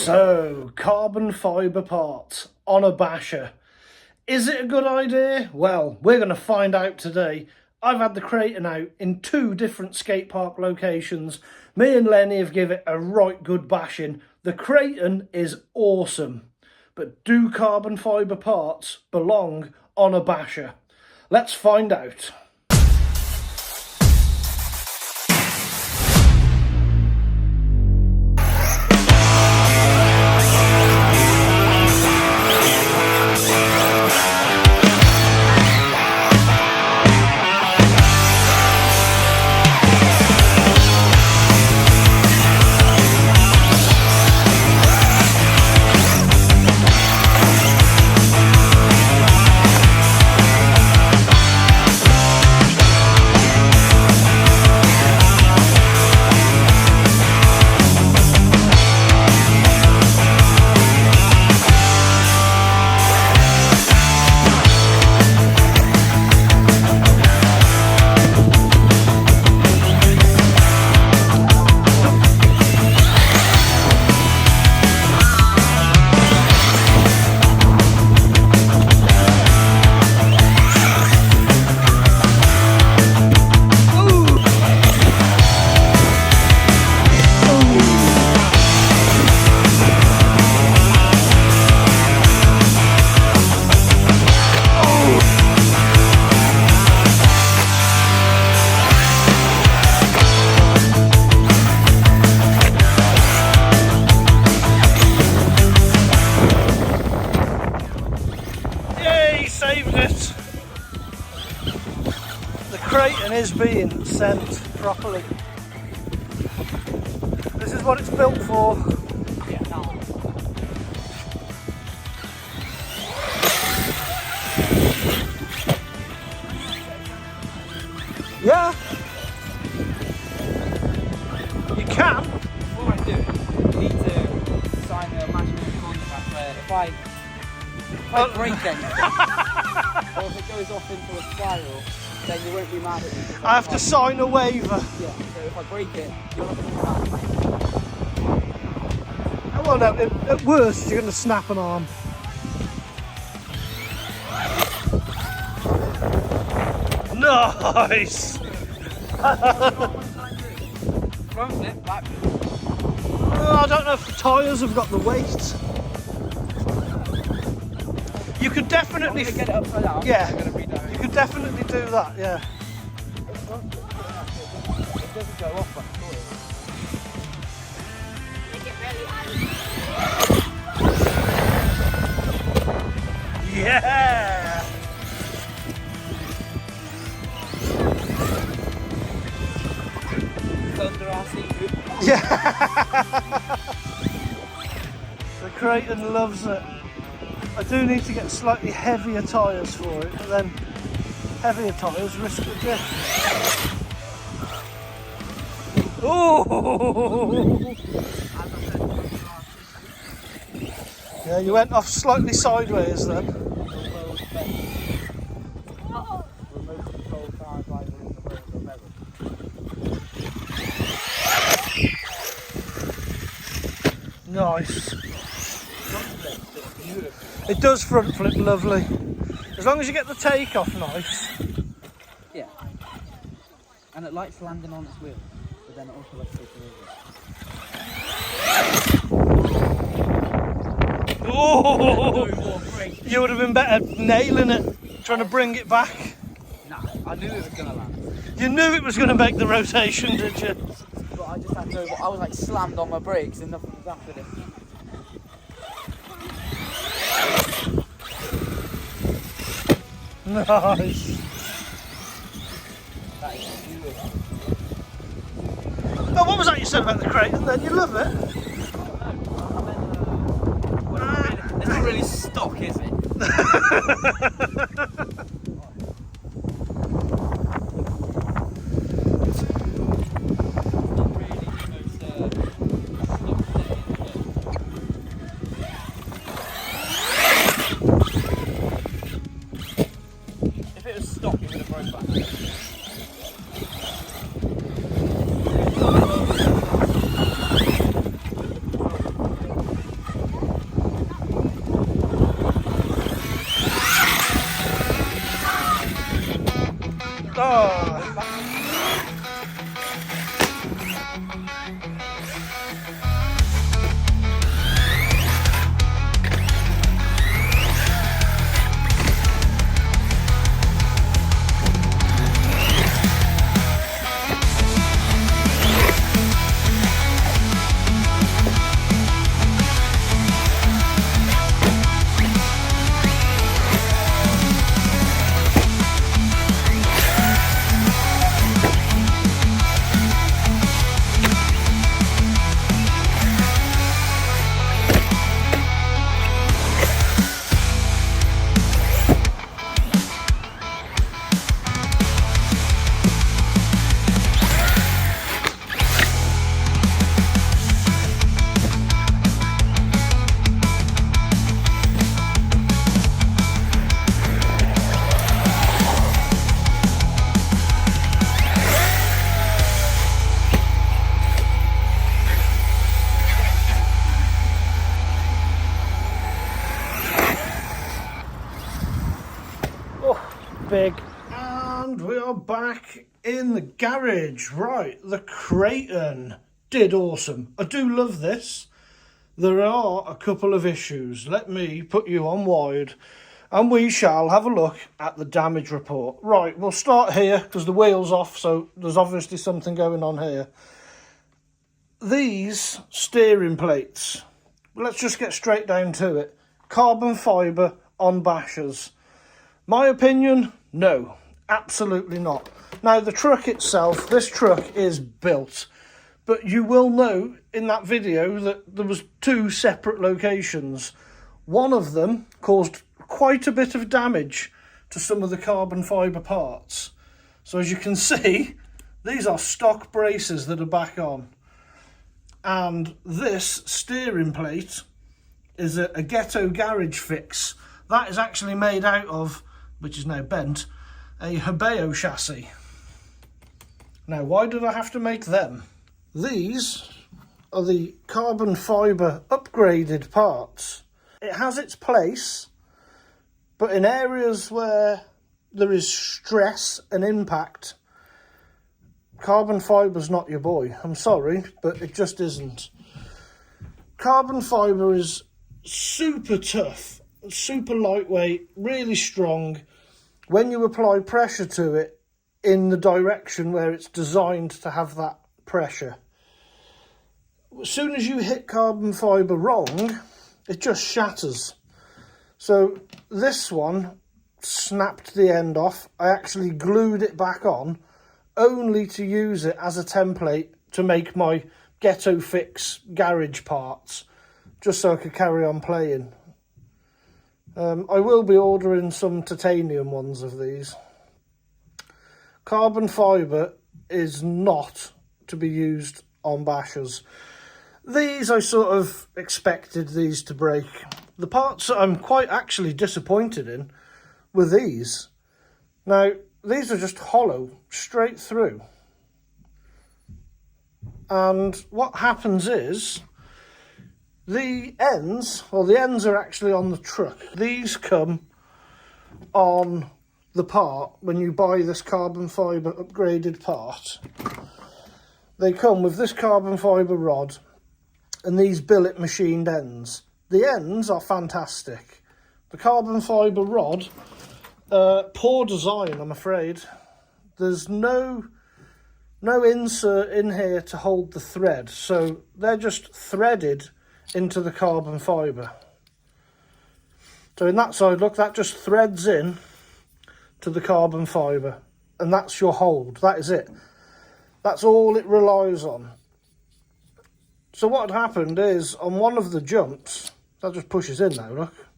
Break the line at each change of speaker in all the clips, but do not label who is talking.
So, carbon fibre parts on a basher. Is it a good idea? Well, we're going to find out today. I've had the Kraton out in 2 different skate park locations. Me and Lenny have given it a right good bashing. The Kraton is awesome. But do carbon fibre parts belong on a basher? Let's find out. Saved it. The Kraton is being sent properly. This is what it's built for. Yeah. You can.
Before I do it, you need to sign the imaginary contract where if I break anything, or if it goes off into a spiral, then you won't be mad at me.
I have to sign a waiver.
Yeah, so if I break it, you're not going to be mad at me.
Well, no, at worst, you're going to snap an arm. Nice!
Front flip, back flip.
I don't know if the tyres have got the weight. You could definitely
I'm gonna get it upside down.
Yeah,
I'm gonna redirect.
you could definitely do that. Yeah.
It doesn't go off, but
Yeah.
Thunder our seat.
Yeah. The Kraton loves it. I do need to get slightly heavier tyres for it, but then heavier tyres risk the drift. Oh! Yeah, you went off slightly sideways then. Nice. It does front flip lovely. As long as you get the take off nice.
Yeah. And it likes landing on its wheel, but then it also likes taking over.
Oh! You would have been better nailing it, trying to bring it back.
Nah, I knew it was going to land.
You knew it was going to make the rotation, did you?
But I just had to, I was like slammed on my brakes and nothing was after this.
Nice.
That is beautiful.
Oh, what was that you said about the Kraton then? You love it?
It's not really stock, is it? If it was stock, it would have broke back.
Oh. Big. And we are back in the garage. Right, the Kraton did awesome. I do love this. There are a couple of issues. Let me put you on wide and we shall have a look at the damage report. Right, we'll start here because the wheel's off, so there's obviously something going on here. These steering plates, let's just get straight down to it. Carbon fibre on bashers. My opinion, no, absolutely not. Now, the truck itself, this truck is built, but you will know in that video that there was 2 separate locations. One of them caused quite a bit of damage to some of the carbon fibre parts. So as you can see, these are stock braces that are back on. And this steering plate is a ghetto garage fix. That is actually made out of, which is now bent, a Hebeo chassis. Now, why did I have to make them? These are the carbon fibre upgraded parts. It has its place, but in areas where there is stress and impact, carbon fibre's not your boy. I'm sorry, but it just isn't. Carbon fibre is super tough, super lightweight, really strong. When you apply pressure to it in the direction where it's designed to have that pressure, as soon as you hit carbon fibre wrong, it just shatters. So this one snapped the end off. I actually glued it back on only to use it as a template to make my ghetto fix garage parts, just so I could carry on playing. I will be ordering some titanium ones of these. Carbon fibre is not to be used on bashers. These I sort of expected these to break. The parts that I'm quite actually disappointed in were these. Now, these are just hollow, straight through. And what happens is, the ends are actually on the truck. These come on the part when you buy this carbon fibre upgraded part. They come with this carbon fibre rod and these billet machined ends. The ends are fantastic. The carbon fibre rod, poor design, I'm afraid. There's no insert in here to hold the thread, so they're just threaded into the carbon fibre. So in that side, look, that just threads in to the carbon fibre, and that's your hold. That is it. That's all it relies on. So what had happened is, on one of the jumps, that just pushes in now, look.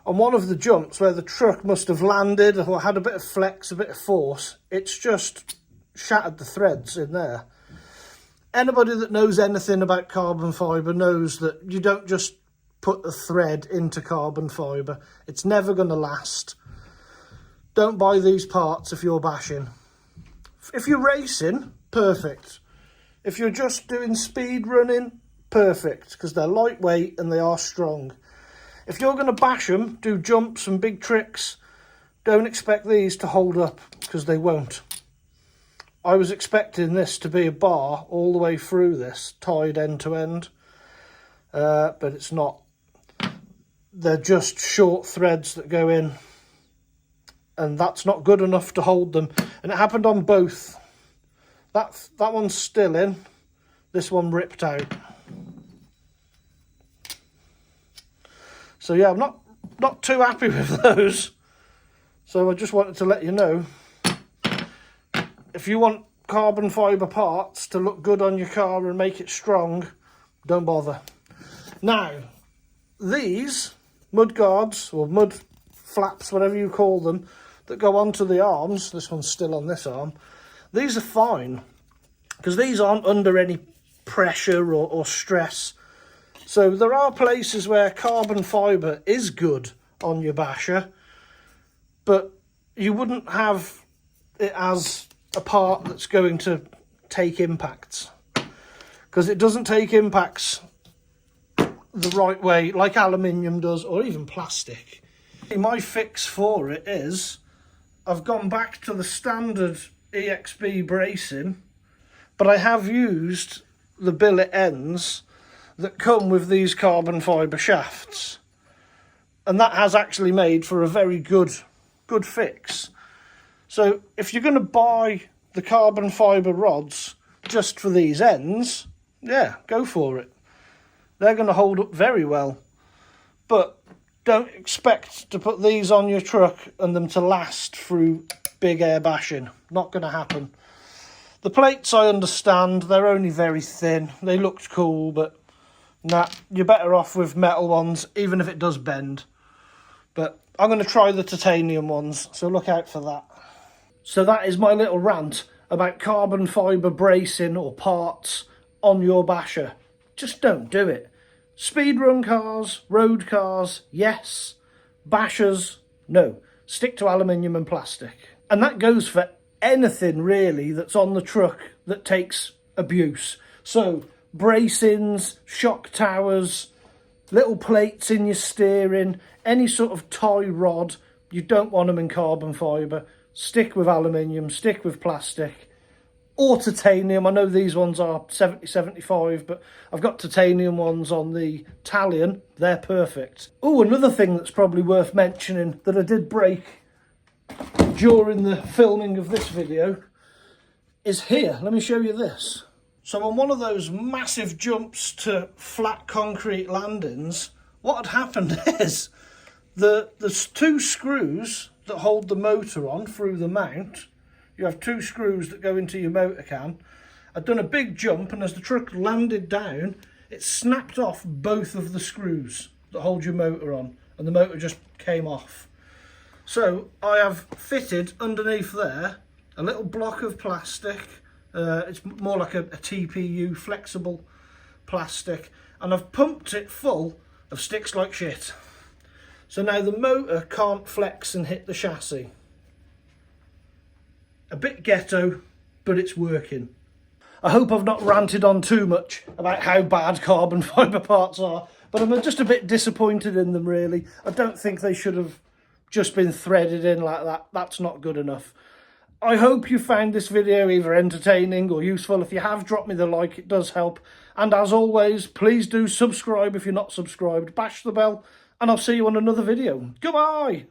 On one of the jumps where the truck must have landed or had a bit of flex, a bit of force, it's just shattered the threads in there. Anybody that knows anything about carbon fibre knows that you don't just put a thread into carbon fibre. It's never going to last. Don't buy these parts if you're bashing. If you're racing, perfect. If you're just doing speed running, perfect, because they're lightweight and they are strong. If you're going to bash them, do jumps and big tricks, don't expect these to hold up, because they won't. I was expecting this to be a bar all the way through this, tied end to end, but it's not. They're just short threads that go in, and that's not good enough to hold them. And it happened on both. That one's still in, this one ripped out. So yeah, I'm not too happy with those. So I just wanted to let you know, if you want carbon fibre parts to look good on your car and make it strong, don't bother. Now, these mud guards, or mud flaps, whatever you call them, that go onto the arms, this one's still on this arm, these are fine, because these aren't under any pressure or stress. So there are places where carbon fibre is good on your basher, but you wouldn't have it as a part that's going to take impacts, because it doesn't take impacts the right way like aluminium does, or even plastic. My fix for it is, I've gone back to the standard EXB bracing, but I have used the billet ends that come with these carbon fibre shafts, and that has actually made for a very good fix. So if you're going to buy the carbon fibre rods just for these ends, yeah, go for it. They're going to hold up very well, but don't expect to put these on your truck and them to last through big air bashing. Not going to happen. The plates, I understand, they're only very thin. They looked cool, but nah, you're better off with metal ones, even if it does bend. But I'm going to try the titanium ones, so look out for that. So that is my little rant about carbon fibre bracing or parts on your basher. Just don't do it. Speedrun cars, road cars, yes. Bashers, no. Stick to aluminium and plastic. And that goes for anything really that's on the truck that takes abuse. So bracings, shock towers, little plates in your steering, any sort of tie rod, you don't want them in carbon fibre. Stick with aluminium, stick with plastic. Or titanium. I know these ones are 70-75, but I've got titanium ones on the Italian. They're perfect. Oh, another thing that's probably worth mentioning that I did break during the filming of this video is here. Let me show you this. So on one of those massive jumps to flat concrete landings, what had happened is there's two screws that hold the motor on through the mount. You have two screws that go into your motor can. I'd done a big jump, and as the truck landed down, it snapped off both of the screws that hold your motor on, and the motor just came off. So I have fitted underneath there a little block of plastic. It's more like a TPU, flexible plastic, and I've pumped it full of sticks like shit. So now the motor can't flex and hit the chassis. A bit ghetto, but it's working. I hope I've not ranted on too much about how bad carbon fibre parts are, but I'm just a bit disappointed in them really. I don't think they should have just been threaded in like that. That's not good enough. I hope you found this video either entertaining or useful. If you have, drop me the like, it does help. And as always, please do subscribe if you're not subscribed. Bash the bell, and I'll see you on another video. Goodbye!